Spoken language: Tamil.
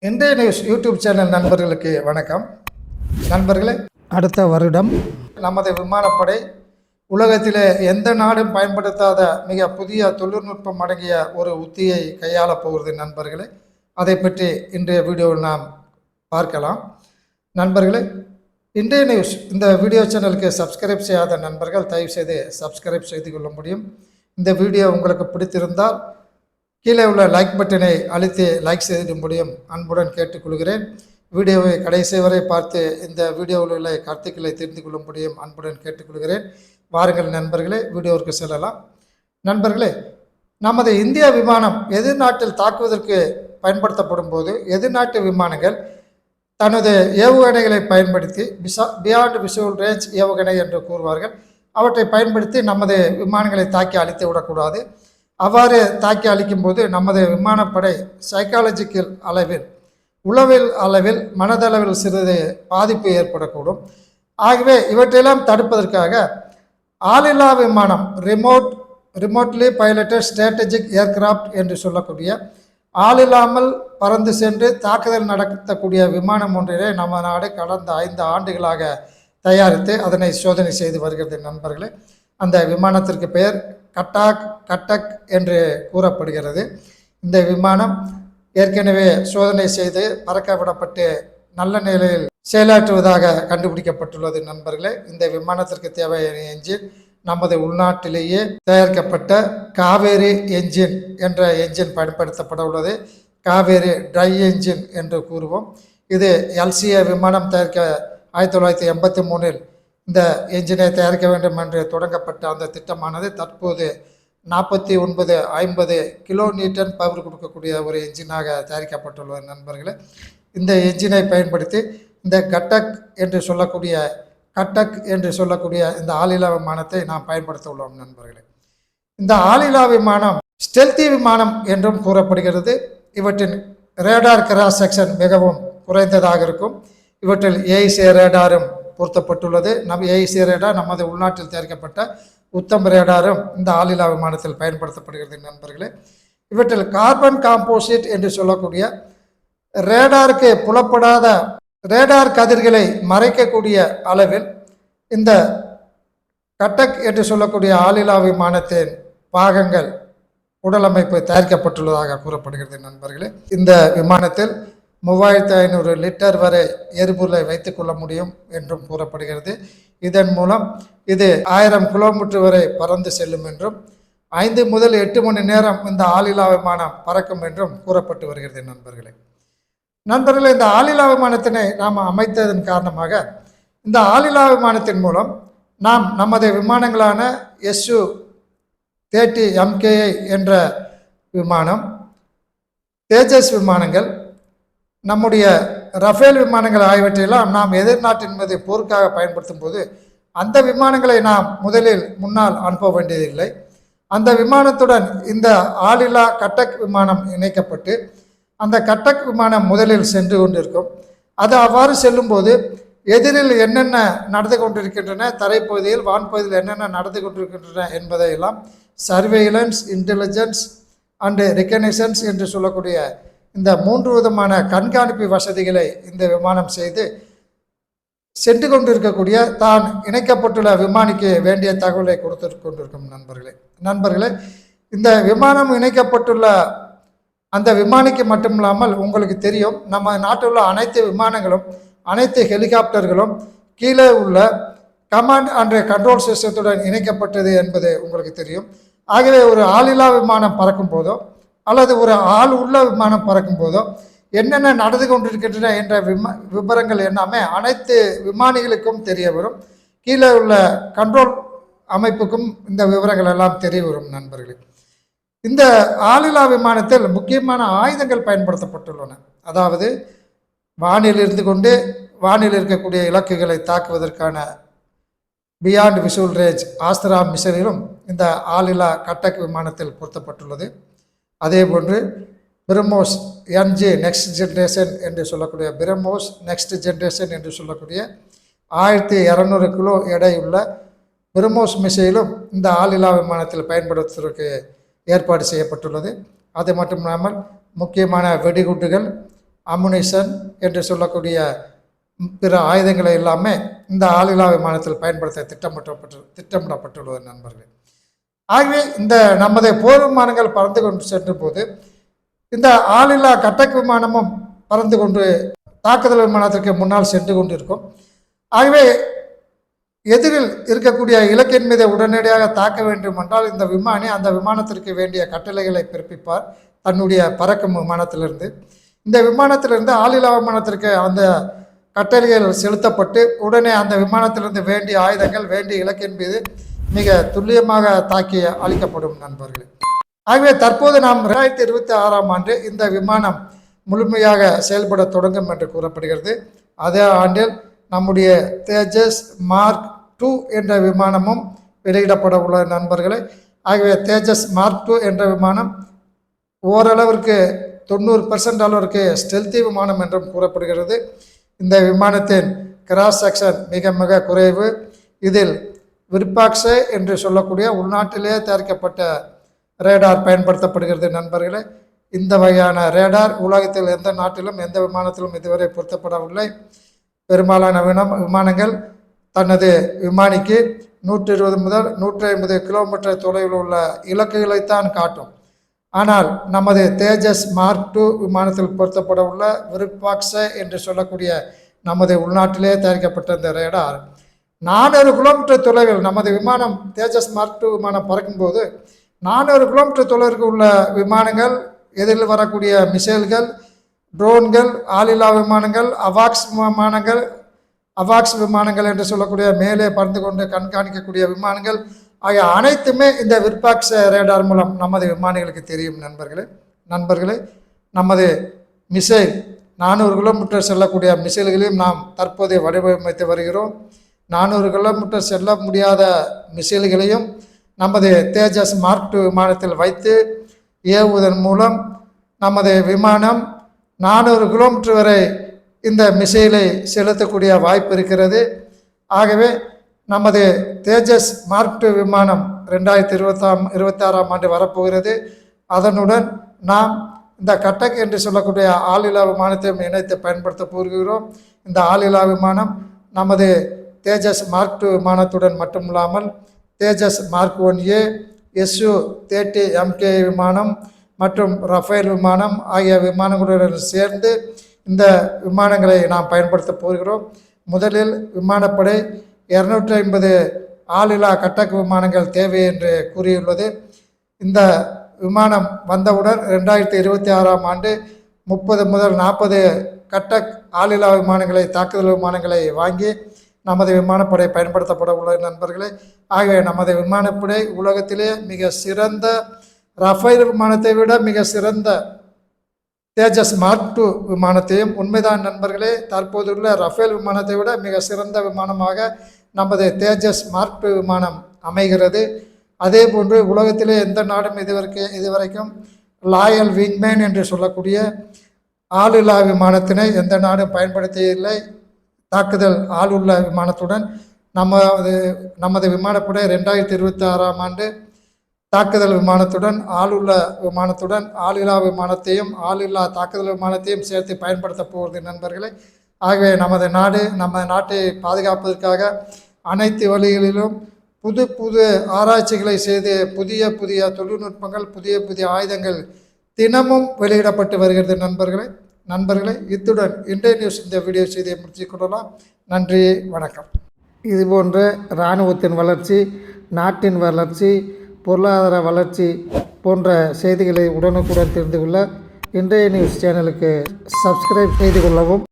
இந்திய நியூஸ் யூடியூப் சேனல் நண்பர்களுக்கு வணக்கம். நண்பர்களே, அடுத்த வருடம் நமது விமானப்படை உலகத்திலே எந்த நாடும் பயன்படுத்தாத மிக புதிய தொழில்நுட்பம் அடங்கிய ஒரு உத்தியை கையாளப் போகிறது நண்பர்களே. அதை பற்றி இன்றைய வீடியோவில் நாம் பார்க்கலாம். நண்பர்களே, இந்திய நியூஸ் இந்த வீடியோ சேனலுக்கு சப்ஸ்கிரைப் செய்யாத நண்பர்கள் தயவுசெய்து சப்ஸ்கிரைப் செய்து கொள்ள முடியும். இந்த வீடியோ உங்களுக்கு பிடித்திருந்தால் கீழே உள்ள லைக் பட்டனை அழுத்தி லைக் செய்திட முடியும் அன்புடன் கேட்டுக்கொள்கிறேன். வீடியோவை கடைசி வரை பார்த்து இந்த வீடியோவில் உள்ள கருத்துக்களை தெரிந்து கொள்ள முடியும் அன்புடன் கேட்டுக்கொள்கிறேன். வாருங்கள் நண்பர்களே, வீடியோவிற்கு செல்லலாம். நண்பர்களே, நமது இந்திய விமானம் எதிர்நாட்டில் தாக்குவதற்கு பயன்படுத்தப்படும் போது எதிர்நாட்டு விமானங்கள் தனது ஏவுகணைகளை பயன்படுத்தி பியாண்ட் விஷுவல் ரேஞ்ச் ஏவுகணை என்று கூறுவார்கள். அவற்றை பயன்படுத்தி நமது விமானங்களை தாக்கி அழித்து விடக்கூடாது. அவ்வாறு தாக்கி அளிக்கும் போது நமது விமானப்படை சைக்காலஜிக்கல் அளவில், உளவியல் அளவில், மனதளவில் சிறிது பாதிப்பு ஏற்படக்கூடும். ஆகவே இவற்றையெல்லாம் தடுப்பதற்காக ஆளில்லா விமானம், ரிமோட்லி பைலட்டட் ஸ்ட்ராட்டஜிக் ஏர்கிராஃப்ட் என்று சொல்லக்கூடிய ஆளில்லாமல் பறந்து சென்று தாக்குதல் நடத்தக்கூடிய விமானம் ஒன்றிலே நம்ம நாடு கடந்த 5 ஆண்டுகளாக தயாரித்து அதனை சோதனை செய்து வருகிறது நண்பர்களே. அந்த விமானத்திற்கு பெயர் கட்டக் என்று கூறப்படுகிறது. இந்த விமானம் ஏற்கனவே சோதனை செய்து பறக்க விடப்பட்டு நல்ல நிலையில் செயலாற்றுவதாக கண்டுபிடிக்கப்பட்டுள்ளது நண்பர்களே. இந்த விமானத்திற்கு தேவையான என்ஜின் நமது உள்நாட்டிலேயே தயாரிக்கப்பட்ட காவேரி என்ஜின் என்ற என்ஜின் பயன்படுத்தப்பட உள்ளது. காவேரி ட்ரை என்ஜின் என்று கூறுவோம். இது எல்சிஏ விமானம் தயாரிக்க 1983 இந்த என்ஜினை தயாரிக்க வேண்டும் என்று தொடங்கப்பட்ட அந்த திட்டமானது தற்போது 49-50 கிலோ நியூட்டன் பவர் கொடுக்கக்கூடிய ஒரு என்ஜினாக தயாரிக்கப்பட்டுள்ளது நண்பர்களே. இந்த என்ஜினை பயன்படுத்தி இந்த கட்டக் என்று சொல்லக்கூடிய இந்த ஆளில்லா விமானத்தை நாம் பயன்படுத்த உள்ளோம் நண்பர்களே. இந்த ஆளில்லா விமானம் ஸ்டெல்தி விமானம் என்றும் கூறப்படுகிறது. இவற்றின் ரேடார் கிராஸ் செக்ஷன் மிகவும் குறைந்ததாக இருக்கும். இவற்றில் ஏஐசி ரேடாரும் பொருத்தப்பட்டுள்ளது. ஏஐசி ரேடார் நமது உள்நாட்டில் தயாரிக்கப்பட்ட உத்தம் ரேடாரும் இந்த ஆளில்லா விமானத்தில் பயன்படுத்தப்படுகிறது நண்பர்களே. இவற்றில் கார்பன் காம்போசிட் என்று சொல்லக்கூடிய ரேடாருக்கு புலப்படாத ரேடார் கதிர்களை மறைக்கக்கூடிய அளவில் இந்த கட்டக் என்று சொல்லக்கூடிய ஆளில்லா விமானத்தின் பாகங்கள் உடலமைப்பு தயாரிக்கப்பட்டுள்ளதாக கூறப்படுகிறது நண்பர்களே. இந்த விமானத்தில் 3500 லிட்டர் வரை எரிபொருளை வைத்துக் கொள்ள முடியும் என்றும் கூறப்படுகிறது. இதன் மூலம் இது 1000 கிலோமீட்டர் வரை பறந்து செல்லும் என்றும் 5 முதல் 8 மணி நேரம் இந்த ஆளில்லா விமானம் பறக்கும் என்றும் கூறப்பட்டு வருகிறது நண்பர்களே. இந்த ஆளில்லா விமானத்தினை நாம் அமைத்ததன் காரணமாக இந்த ஆளில்லா விமானத்தின் மூலம் நாம் நமது விமானங்களான Su-30 MKI என்ற விமானம், தேஜஸ் விமானங்கள், நம்முடைய ரஃபேல் விமானங்கள் ஆகியவற்றையெல்லாம் நாம் எதிர்நாட்டின் மீது போருக்காக பயன்படுத்தும் போது அந்த விமானங்களை நாம் முன்னால் அனுப்ப வேண்டியதில்லை. அந்த விமானத்துடன் இந்த ஆளில்லா கட்டக் விமானம் இணைக்கப்பட்டு அந்த கட்டக் விமானம் முதலில் சென்று கொண்டிருக்கும். அது அவ்வாறு செல்லும்போது எதிரில் என்னென்ன நடந்து கொண்டிருக்கின்றன, தரைப்பகுதியில் வான்பகுதியில் என்னென்ன நடந்து கொண்டிருக்கின்றன என்பதையெல்லாம் சர்வேலன்ஸ், இன்டெலிஜென்ஸ் அண்டு ரெகனைசன்ஸ் என்று சொல்லக்கூடிய இந்த 3 விதமான கண்காணிப்பு வசதிகளை இந்த விமானம் செய்து சென்று கொண்டிருக்கக்கூடிய தான் இணைக்கப்பட்டுள்ள விமானிக்கு வேண்டிய தகவலை கொடுத்து கொண்டிருக்கும் நண்பர்களே. இந்த விமானம் இணைக்கப்பட்டுள்ள அந்த விமானிக்கு மட்டுமில்லாமல் உங்களுக்கு தெரியும், நம்ம நாட்டில் உள்ள அனைத்து விமானங்களும், அனைத்து ஹெலிகாப்டர்களும் கீழே உள்ள கமாண்ட் அண்ட் கண்ட்ரோல் சிஸ்டத்துடன் இணைக்கப்பட்டது என்பது உங்களுக்கு தெரியும். ஆகவே ஒரு ஆளில்லா விமானம் பறக்கும் போதோ அல்லது ஒரு ஆள் உள்ள விமானம் பறக்கும் போதோ என்னென்ன நடந்து கொண்டிருக்கின்றன என்ற விவரங்கள் எல்லாமே அனைத்து விமானிகளுக்கும் தெரிய வரும். கீழே உள்ள கண்ட்ரோல் அமைப்புக்கும் இந்த விவரங்கள் எல்லாம் தெரிய வரும் நண்பர்களே. இந்த ஆளில்லா விமானத்தில் முக்கியமான ஆயுதங்கள் பயன்படுத்தப்பட்டுள்ளன. அதாவது வானில் இருந்து கொண்டு வானில் இருக்கக்கூடிய இலக்குகளை தாக்குவதற்கான பியாண்ட் விஷுவல் ரேஞ்ச் ஆஸ்திரா மிசைலும் இந்த ஆளில்லா கட்டக் விமானத்தில் பொருத்தப்பட்டுள்ளது. அதேபோன்று பிரம்மோஸ் NG நெக்ஸ்ட் ஜென்ரேஷன் என்று சொல்லக்கூடிய 1200 கிலோ எடையுள்ள பிரம்மோஸ் மிசைலும் இந்த ஆளில்லா விமானத்தில் பயன்படுத்துவதற்கு ஏற்பாடு செய்யப்பட்டுள்ளது. அது மட்டும் இல்லாமல் முக்கியமான வெடிகுண்டுகள், அமுனிஷன் என்று சொல்லக்கூடிய பிற ஆயுதங்களை எல்லாமே இந்த ஆளில்லா விமானத்தில் பயன்படுத்த திட்டமிடப்பட்டுள்ளது நண்பர்கள். ஆகவே இந்த நமது போர் விமானங்கள் பறந்து கொண்டு சென்ற போது இந்த ஆளில்லா கட்டக் விமானமும் பறந்து கொண்டு தாக்குதல் விமானத்திற்கு முன்னால் சென்று கொண்டிருக்கும். ஆகவே எதிரில் இருக்கக்கூடிய இலக்கின் மீது உடனடியாக தாக்க வேண்டும் என்றால் இந்த விமானி அந்த விமானத்திற்கு வேண்டிய கட்டளைகளை பிறப்பிப்பார் தன்னுடைய பறக்கும் விமானத்திலிருந்து. இந்த விமானத்திலிருந்து ஆளில்லா விமானத்திற்கு அந்த கட்டளைகள் செலுத்தப்பட்டு உடனே அந்த விமானத்திலிருந்து வேண்டிய ஆயுதங்கள் வேண்டிய இலக்கின் மீது மிக துல்லியமாக தாக்கி அளிக்கப்படும் நண்பர்கள். ஆகவே தற்போது நாம் 2026ஆம் ஆண்டு இந்த விமானம் முழுமையாக செயல்பட தொடங்கும் என்று கூறப்படுகிறது. அதே ஆண்டில் நம்முடைய தேஜஸ் மார்க் 2 என்ற விமானமும் வெளியிடப்பட உள்ள நண்பர்களே. ஆகவே தேஜஸ் மார்க் 2 என்ற விமானம் ஓரளவிற்கு 90% அளவிற்கு ஸ்டெல்தி விமானம் என்றும் கூறப்படுகிறது. இந்த விமானத்தின் கிராஸ் செக்ஷன் மிக மிக குறைவு. இதில் விர்பாக்ஸே என்று சொல்லக்கூடிய உள்நாட்டிலே தயாரிக்கப்பட்ட ரேடார் பயன்படுத்தப்படுகிறது நண்பர்களே. இந்த வகையான ரேடார் உலகத்தில் எந்த நாட்டிலும் எந்த விமானத்திலும் இதுவரை பொருத்தப்படவில்லை. பெரும்பாலான விமானங்கள் தனது விமானிக்கு 120 முதல் 150 கிலோமீட்டர் தொலைவில் உள்ள இலக்குகளைத்தான் காட்டும். ஆனால் நமது தேஜஸ் மார்க் 2 விமானத்தில் பொருத்தப்பட உள்ள விருப்பாக்ஸே என்று சொல்லக்கூடிய நமது உள்நாட்டிலே தயாரிக்கப்பட்ட இந்த ரேடார் 400 கிலோமீட்டர் தொலைவில் நமது விமானம் தேஜஸ் மார்க் 2 விமானம் பறக்கும்போது 400 கிலோமீட்டர் தொலைவிற்கு உள்ள விமானங்கள், எதிரில் வரக்கூடிய மிசைல்கள், ட்ரோன்கள், ஆளில்லா விமானங்கள், அவாக்ஸ் விமானங்கள் என்று சொல்லக்கூடிய மேலே பறந்து கொண்டு கண்காணிக்கக்கூடிய விமானங்கள் ஆகிய அனைத்துமே இந்த விர்பாக்ஸ் ரேடார் மூலம் நமது விமானிகளுக்கு தெரியும் நண்பர்களே. நமது மிசைல் 400 கிலோமீட்டர் செல்லக்கூடிய மிசைல்களையும் நாம் தற்போது வடிவமைத்து வருகிறோம். 400 கிலோமீட்டர் செல்ல முடியாத மிசைல்களையும் நமது தேஜஸ் மார்க் 2 விமானத்தில் வைத்து ஏவுவதன் மூலம் நமது விமானம் 400 கிலோமீட்டர் வரை இந்த மிசைலை செலுத்தக்கூடிய வாய்ப்பு இருக்கிறது. ஆகவே நமது தேஜஸ் மார்க் 2 விமானம் 2026ஆம் ஆண்டு வரப்போகிறது. அதனுடன் நாம் இந்த கட்டக் என்று சொல்லக்கூடிய ஆளில்லா விமானத்தையும் இணைத்து பயன்படுத்த போகிறோம். இந்த ஆளில்லா விமானம் நமது தேஜஸ் மார்க் 2 விமானத்துடன் மட்டுமில்லாமல் தேஜஸ் மார்க் 1A, Su-30 MK விமானம் மற்றும் ரஃபேல் விமானம் ஆகிய விமானங்களுடன் சேர்ந்து இந்த விமானங்களை நாம் பயன்படுத்த போகிறோம். முதலில் விமானப்படை 250 ஆளில்லா கட்டக் விமானங்கள் தேவை என்று கூறியுள்ளது. இந்த விமானம் வந்தவுடன் 2026ஆம் ஆண்டு 30 முதல் 40 கட்டக் ஆளில்லா விமானங்களை, தாக்குதல் விமானங்களை வாங்கி நமது விமானப்படை பயன்படுத்தப்பட உள்ள நண்பர்களே. ஆகவே நமது விமானப்படை உலகத்திலே மிக சிறந்த ரஃபேல் விமானத்தை விட மிக சிறந்த தேஜஸ் மார்க் 2 விமானத்தையும், உண்மைதான் நண்பர்களே, தற்போதுள்ள ரஃபேல் விமானத்தை விட மிக சிறந்த விமானமாக நமது தேஜஸ் மார்க் 2 விமானம் அமைகிறது. அதே போன்று உலகத்திலே எந்த நாடும் இதுவரைக்கும் லாயல் விங்மேன் என்று சொல்லக்கூடிய ஆளில்லா விமானத்தினை எந்த நாடும் பயன்படுத்தியில்லை. தாக்குதல் ஆளுள்ள விமானத்துடன் நமது விமானப்படை 2026ஆம் ஆண்டு தாக்குதல் விமானத்துடன் ஆளுள்ள விமானத்துடன் ஆளில்லா விமானத்தையும் ஆளில்லா தாக்குதல் விமானத்தையும் சேர்த்து பயன்படுத்த போவது நண்பர்களே. ஆகவே நமது நாட்டை பாதுகாப்பதற்காக அனைத்து வழிகளிலும் புது ஆராய்ச்சிகளை செய்து புதிய தொழில்நுட்பங்கள், புதிய ஆயுதங்கள் தினமும் வெளியிடப்பட்டு வருகிறது நண்பர்களே. இத்துடன் இன்றைய நியூஸ் இந்த வீடியோ செய்தியை முடித்துக் கொள்ளலாம். நன்றி, வணக்கம். இதுபோன்ற இராணுவத்தின் வளர்ச்சி, நாட்டின் வளர்ச்சி, பொருளாதார வளர்ச்சி போன்ற செய்திகளை உடனுக்குடன் தெரிந்து கொள்ள இன்றைய நியூஸ் சேனலுக்கு சப்ஸ்கிரைப் செய்து கொள்ளவும்.